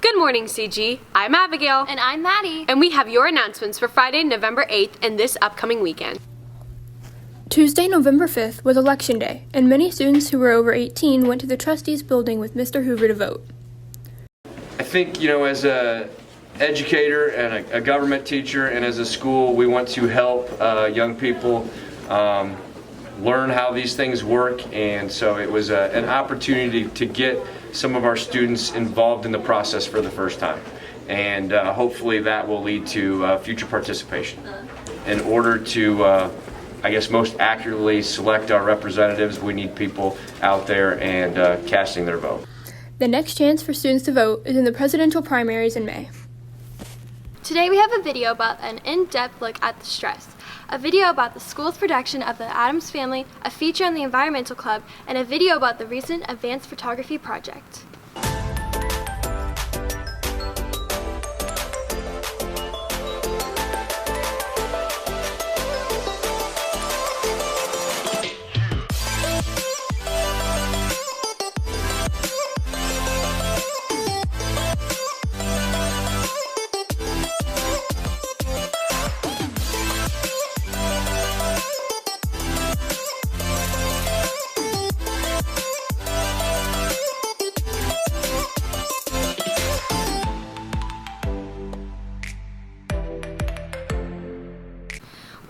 Good morning, CG. I'm Abigail. And I'm Maddie. And we have your announcements for Friday, November 8th and this upcoming weekend. Tuesday, November 5th was Election Day, and many students who were over 18 went to the trustees building with Mr. Hoover to vote. I think, as a educator and a government teacher and as a school, we want to help young people learn how these things work, and so it was an opportunity to get some of our students involved in the process for the first time, and hopefully that will lead to future participation. In order to most accurately select our representatives, we need people out there and casting their vote. The next chance for students to vote is in the presidential primaries in May. Today we have a video about an in-depth look at the stress, a video about the school's production of The Addams Family, a feature on the Environmental Club, and a video about the recent Advanced Photography project.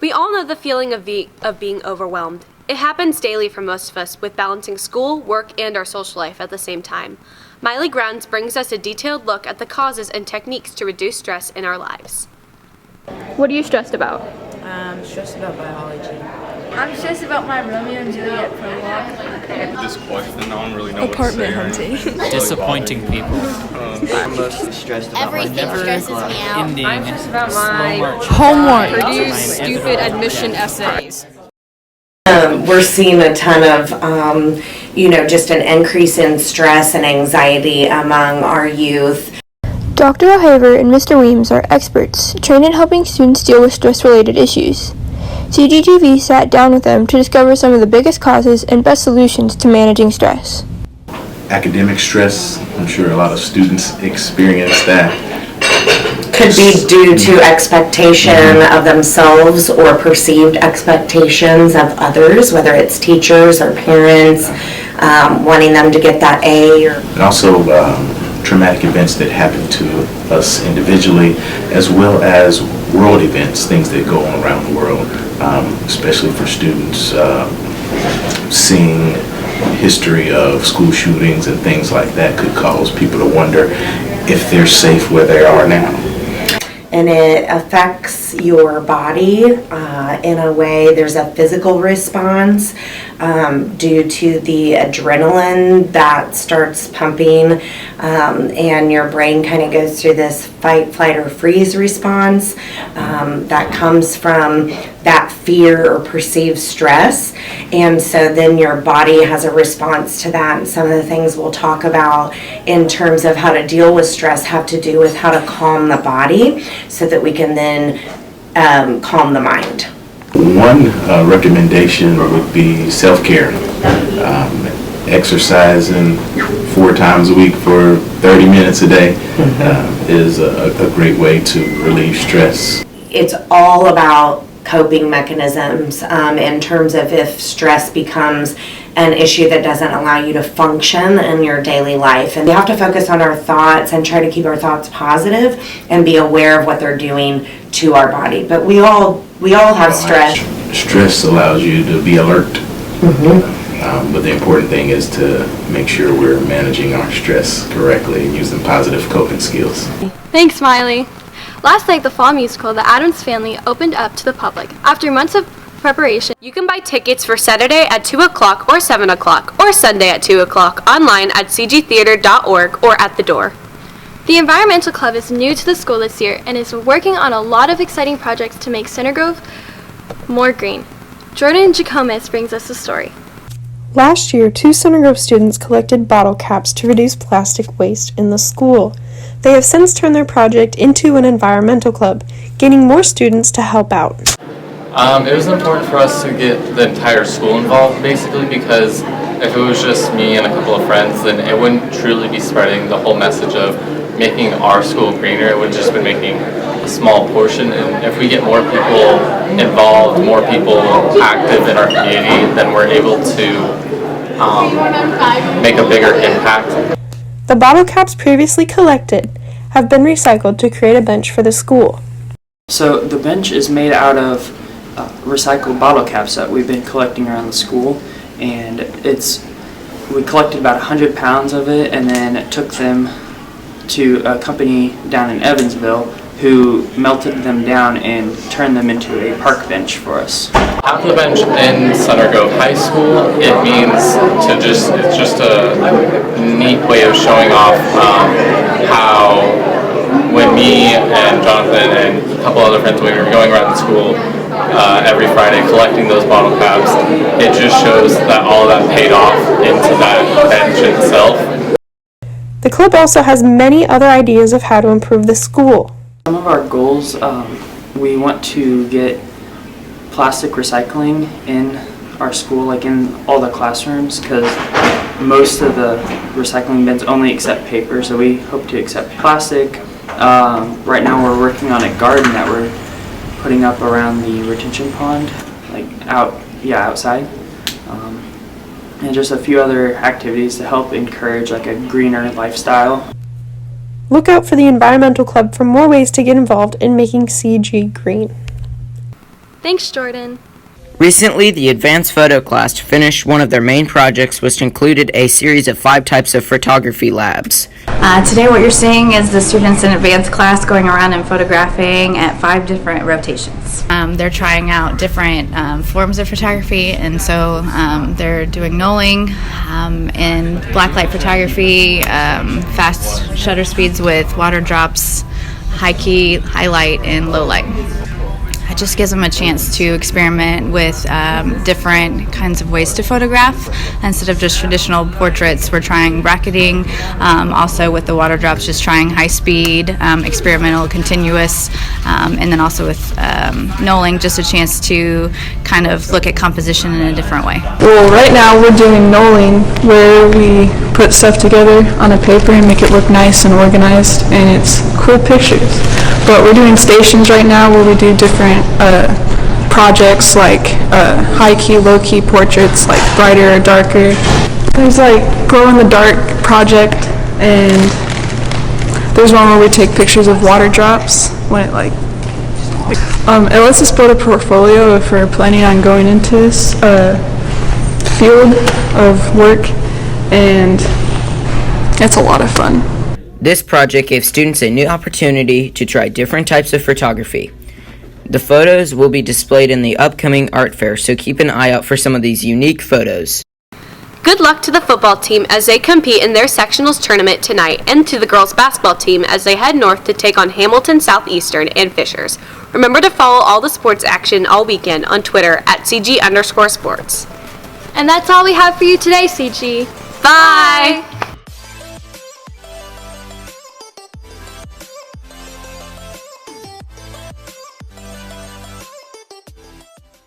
We all know the feeling of being overwhelmed. It happens daily for most of us with balancing school, work, and our social life at the same time. Miley Grounds brings us a detailed look at the causes and techniques to reduce stress in our lives. What are you stressed about? I'm stressed about biology. I'm stressed about my Romeo and Juliet prologue. This question, I don't really know Apartment what to say. hunting. Disappointing people. I'm mostly stressed about Everything stresses me out. Ending. I'm stressed about my Homework. produce stupid admission essays. We're seeing a ton of, just an increase in stress and anxiety among our youth. Dr. O'Haver and Mr. Weems are experts trained in helping students deal with stress-related issues. CGTV sat down with them to discover some of the biggest causes and best solutions to managing stress. Academic stress, I'm sure a lot of students experience that. Could be due to expectation of themselves or perceived expectations of others, whether it's teachers or parents, wanting them to get that A. And also traumatic events that happen to us individually, as well as world events, things that go on around the world, especially for students, seeing history of school shootings and things like that could cause people to wonder if they're safe where they are now. And it affects your body in a way. There's a physical response due to the adrenaline that starts pumping, and your brain kind of goes through this fight, flight, or freeze response that comes from that fear or perceived stress. And so then your body has a response to that. And some of the things we'll talk about in terms of how to deal with stress have to do with how to calm the body so that we can then calm the mind. One recommendation would be self-care. Exercising 4 times a week for 30 minutes a day is a great way to relieve stress. It's all about coping mechanisms in terms of if stress becomes an issue that doesn't allow you to function in your daily life. And we have to focus on our thoughts and try to keep our thoughts positive and be aware of what they're doing to our body. But we all have stress. Stress allows you to be alert. But the important thing is to make sure we're managing our stress correctly and using positive coping skills. Thanks, Miley. Last night, the fall musical, The Addams Family, opened up to the public. After months of preparation, You can buy tickets for Saturday at 2 o'clock or 7 o'clock or Sunday at 2 o'clock online at cgtheater.org or at the door. the Environmental Club is new to the school this year and is working on a lot of exciting projects to make Center Grove more green. Jordan Jacomas brings us the story. Last year, 2 Center Grove students collected bottle caps to reduce plastic waste in the school. They have since turned their project into an environmental club, gaining more students to help out. It was important for us to get the entire school involved, basically, because if it was just me and a couple of friends, then it wouldn't truly be spreading the whole message of making our school greener. We've just been making a small portion, and if we get more people involved, more people active in our community, then we're able to make a bigger impact. The bottle caps previously collected have been recycled to create a bench for the school. So the bench is made out of recycled bottle caps that we've been collecting around the school, and we collected about 100 pounds of it and then took them to a company down in Evansville who melted them down and turned them into a park bench for us. Half the bench in Center Grove High School, it means it's just a neat way of showing off how when me and Jonathan and a couple other friends, we were going around the school every Friday collecting those bottle caps, it just shows that all of that paid off into that bench itself. The club also has many other ideas of how to improve the school. Some of our goals, we want to get plastic recycling in our school, like in all the classrooms, because most of the recycling bins only accept paper, so we hope to accept plastic. Right now we're working on a garden that we're putting up around the retention pond, like outside. And just a few other activities to help encourage like a greener lifestyle. Look out for the Environmental Club for more ways to get involved in making CG green. Thanks, Jordan. Recently, the advanced photo class finished one of their main projects, which included a series of 5 types of photography labs. Today what you're seeing is the students in advanced class going around and photographing at 5 different rotations. They're trying out different forms of photography, and so they're doing knolling and blacklight photography, fast shutter speeds with water drops, high key, highlight, and low light. It just gives them a chance to experiment with different kinds of ways to photograph. Instead of just traditional portraits, we're trying bracketing, also with the water drops, just trying high speed, experimental, continuous, and then also with knolling, just a chance to kind of look at composition in a different way. Well, right now we're doing knolling, where we put stuff together on a paper and make it look nice and organized, and it's cool pictures. But we're doing stations right now where we do different projects like high-key, low-key portraits, like brighter or darker. There's like glow-in-the-dark project, and there's one where we take pictures of water drops when it it lets us build a portfolio if we're planning on going into this field of work, and it's a lot of fun. This project gave students a new opportunity to try different types of photography. The photos will be displayed in the upcoming art fair, so keep an eye out for some of these unique photos. Good luck to the football team as they compete in their sectionals tournament tonight, and to the girls basketball team as they head north to take on Hamilton Southeastern and Fishers. Remember to follow all the sports action all weekend on Twitter at CG_sports. And that's all we have for you today, CG. Bye!